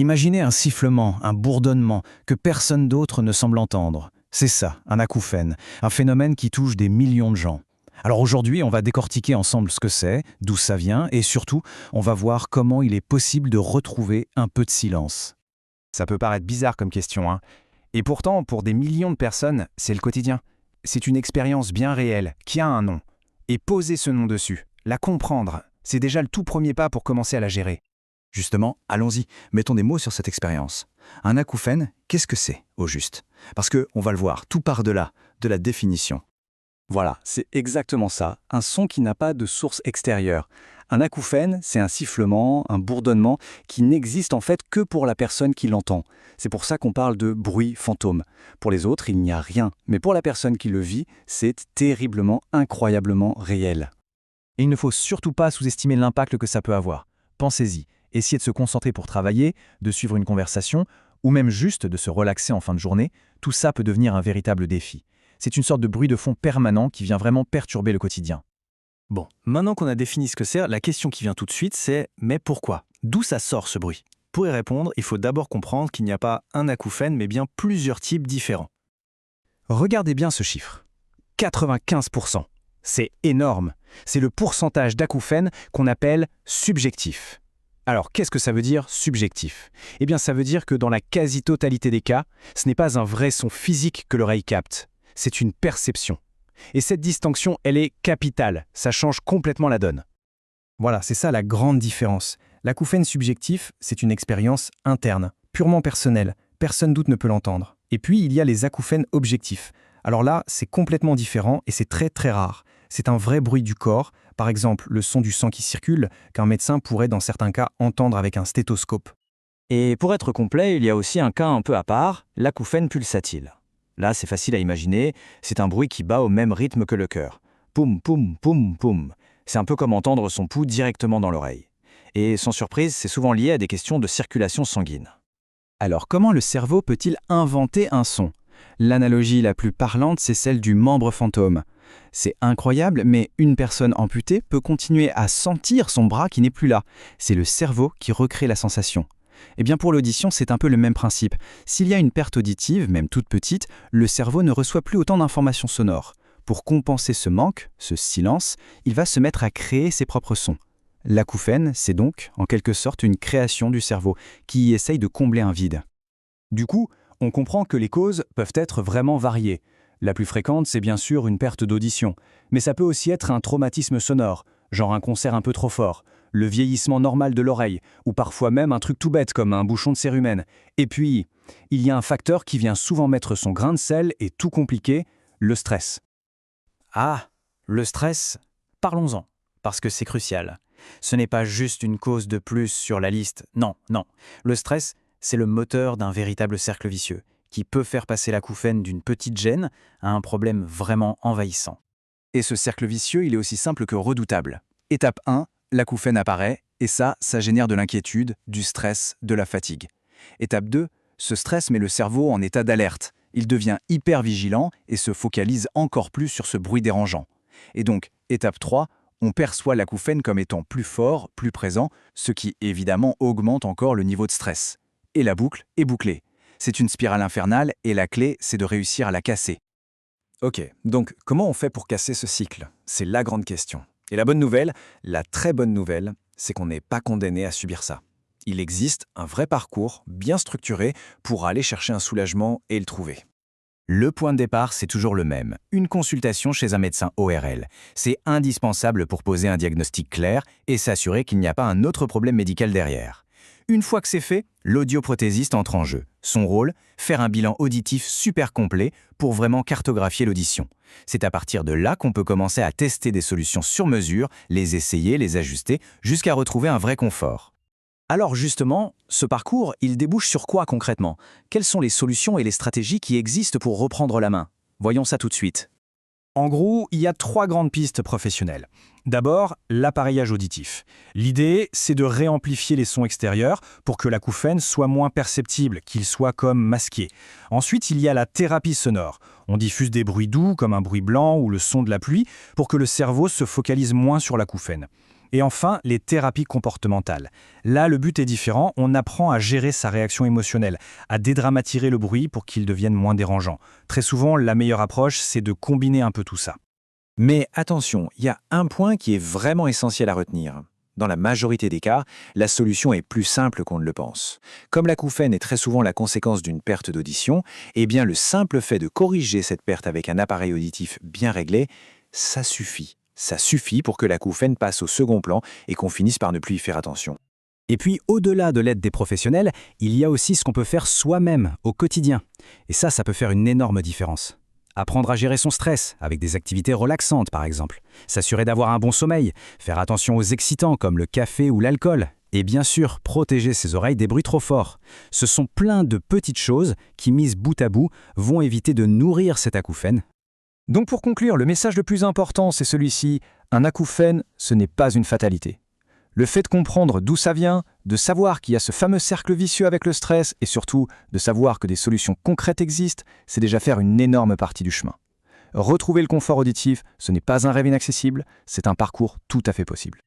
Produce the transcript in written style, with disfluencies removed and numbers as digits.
Imaginez un sifflement, un bourdonnement que personne d'autre ne semble entendre. C'est ça, un acouphène, un phénomène qui touche des millions de gens. Alors aujourd'hui, on va décortiquer ensemble ce que c'est, d'où ça vient, et surtout, on va voir comment il est possible de retrouver un peu de silence. Ça peut paraître bizarre comme question, hein. Et pourtant, pour des millions de personnes, c'est le quotidien. C'est une expérience bien réelle, qui a un nom. Et poser ce nom dessus, la comprendre, c'est déjà le tout premier pas pour commencer à la gérer. Justement, allons-y, mettons des mots sur cette expérience. Un acouphène, qu'est-ce que c'est, au juste? Parce que, on va le voir, tout part de là, de la définition. Voilà, c'est exactement ça, un son qui n'a pas de source extérieure. Un acouphène, c'est un sifflement, un bourdonnement qui n'existe en fait que pour la personne qui l'entend. C'est pour ça qu'on parle de bruit fantôme. Pour les autres, il n'y a rien, mais pour la personne qui le vit, c'est terriblement, incroyablement réel. Et il ne faut surtout pas sous-estimer l'impact que ça peut avoir. Pensez-y, essayez de se concentrer pour travailler, de suivre une conversation, ou même juste de se relaxer en fin de journée, tout ça peut devenir un véritable défi. C'est une sorte de bruit de fond permanent qui vient vraiment perturber le quotidien. Bon, maintenant qu'on a défini ce que c'est, la question qui vient tout de suite, c'est « mais pourquoi ?» D'où ça sort ce bruit? Pour y répondre, il faut d'abord comprendre qu'il n'y a pas un acouphène, mais bien plusieurs types différents. Regardez bien ce chiffre. 95%. C'est énorme. C'est le pourcentage d'acouphènes qu'on appelle subjectif. Alors, qu'est-ce que ça veut dire subjectif? Eh bien, ça veut dire que dans la quasi-totalité des cas, ce n'est pas un vrai son physique que l'oreille capte. C'est une perception. Et cette distinction, elle est capitale. Ça change complètement la donne. Voilà, c'est ça la grande différence. L'acouphène subjectif, c'est une expérience interne, purement personnelle. Personne d'autre ne peut l'entendre. Et puis, il y a les acouphènes objectifs. Alors là, c'est complètement différent et c'est très très rare. C'est un vrai bruit du corps, par exemple le son du sang qui circule, qu'un médecin pourrait dans certains cas entendre avec un stéthoscope. Et pour être complet, il y a aussi un cas un peu à part, l'acouphène pulsatile. Là, c'est facile à imaginer, c'est un bruit qui bat au même rythme que le cœur. Poum, poum, poum, poum. C'est un peu comme entendre son pouls directement dans l'oreille. Et sans surprise, c'est souvent lié à des questions de circulation sanguine. Alors comment le cerveau peut-il inventer un son? L'analogie la plus parlante, c'est celle du membre fantôme. C'est incroyable, mais une personne amputée peut continuer à sentir son bras qui n'est plus là. C'est le cerveau qui recrée la sensation. Eh bien pour l'audition, c'est un peu le même principe. S'il y a une perte auditive, même toute petite, le cerveau ne reçoit plus autant d'informations sonores. Pour compenser ce manque, ce silence, il va se mettre à créer ses propres sons. L'acouphène, c'est donc, en quelque sorte, une création du cerveau qui essaye de combler un vide. Du coup, on comprend que les causes peuvent être vraiment variées. La plus fréquente, c'est bien sûr une perte d'audition, mais ça peut aussi être un traumatisme sonore, genre un concert un peu trop fort, le vieillissement normal de l'oreille, ou parfois même un truc tout bête comme un bouchon de cérumen. Et puis, il y a un facteur qui vient souvent mettre son grain de sel et tout compliquer, le stress. Ah, le stress? Parlons-en, parce que c'est crucial. Ce n'est pas juste une cause de plus sur la liste, non. Le stress, c'est le moteur d'un véritable cercle vicieux, qui peut faire passer l'acouphène d'une petite gêne à un problème vraiment envahissant. Et ce cercle vicieux, il est aussi simple que redoutable. Étape 1, l'acouphène apparaît, et ça génère de l'inquiétude, du stress, de la fatigue. Étape 2, ce stress met le cerveau en état d'alerte. Il devient hyper vigilant et se focalise encore plus sur ce bruit dérangeant. Et donc, étape 3, on perçoit l'acouphène comme étant plus fort, plus présent, ce qui évidemment augmente encore le niveau de stress. Et la boucle est bouclée. C'est une spirale infernale et la clé, c'est de réussir à la casser. Ok, donc comment on fait pour casser ce cycle? C'est la grande question. Et la bonne nouvelle, la très bonne nouvelle, c'est qu'on n'est pas condamné à subir ça. Il existe un vrai parcours bien structuré pour aller chercher un soulagement et le trouver. Le point de départ, c'est toujours le même. Une consultation chez un médecin ORL. C'est indispensable pour poser un diagnostic clair et s'assurer qu'il n'y a pas un autre problème médical derrière. Une fois que c'est fait, l'audioprothésiste entre en jeu. Son rôle, faire un bilan auditif super complet pour vraiment cartographier l'audition. C'est à partir de là qu'on peut commencer à tester des solutions sur mesure, les essayer, les ajuster, jusqu'à retrouver un vrai confort. Alors justement, ce parcours, il débouche sur quoi concrètement? Quelles sont les solutions et les stratégies qui existent pour reprendre la main? Voyons ça tout de suite. En gros, il y a 3 grandes pistes professionnelles. D'abord, l'appareillage auditif. L'idée, c'est de réamplifier les sons extérieurs pour que l'acouphène soit moins perceptible, qu'il soit comme masqué. Ensuite, il y a la thérapie sonore. On diffuse des bruits doux, comme un bruit blanc ou le son de la pluie, pour que le cerveau se focalise moins sur l'acouphène. Et enfin, les thérapies comportementales. Là, le but est différent, on apprend à gérer sa réaction émotionnelle, à dédramatiser le bruit pour qu'il devienne moins dérangeant. Très souvent, la meilleure approche, c'est de combiner un peu tout ça. Mais attention, il y a un point qui est vraiment essentiel à retenir. Dans la majorité des cas, la solution est plus simple qu'on ne le pense. Comme l'acouphène est très souvent la conséquence d'une perte d'audition, eh bien le simple fait de corriger cette perte avec un appareil auditif bien réglé, ça suffit. Ça suffit pour que l'acouphène passe au second plan et qu'on finisse par ne plus y faire attention. Et puis, au-delà de l'aide des professionnels, il y a aussi ce qu'on peut faire soi-même, au quotidien. Et ça peut faire une énorme différence. Apprendre à gérer son stress, avec des activités relaxantes par exemple. S'assurer d'avoir un bon sommeil, faire attention aux excitants comme le café ou l'alcool. Et bien sûr, protéger ses oreilles des bruits trop forts. Ce sont plein de petites choses qui, mises bout à bout, vont éviter de nourrir cet acouphène. Donc pour conclure, le message le plus important, c'est celui-ci. Un acouphène, ce n'est pas une fatalité. Le fait de comprendre d'où ça vient, de savoir qu'il y a ce fameux cercle vicieux avec le stress et surtout de savoir que des solutions concrètes existent, c'est déjà faire une énorme partie du chemin. Retrouver le confort auditif, ce n'est pas un rêve inaccessible, c'est un parcours tout à fait possible.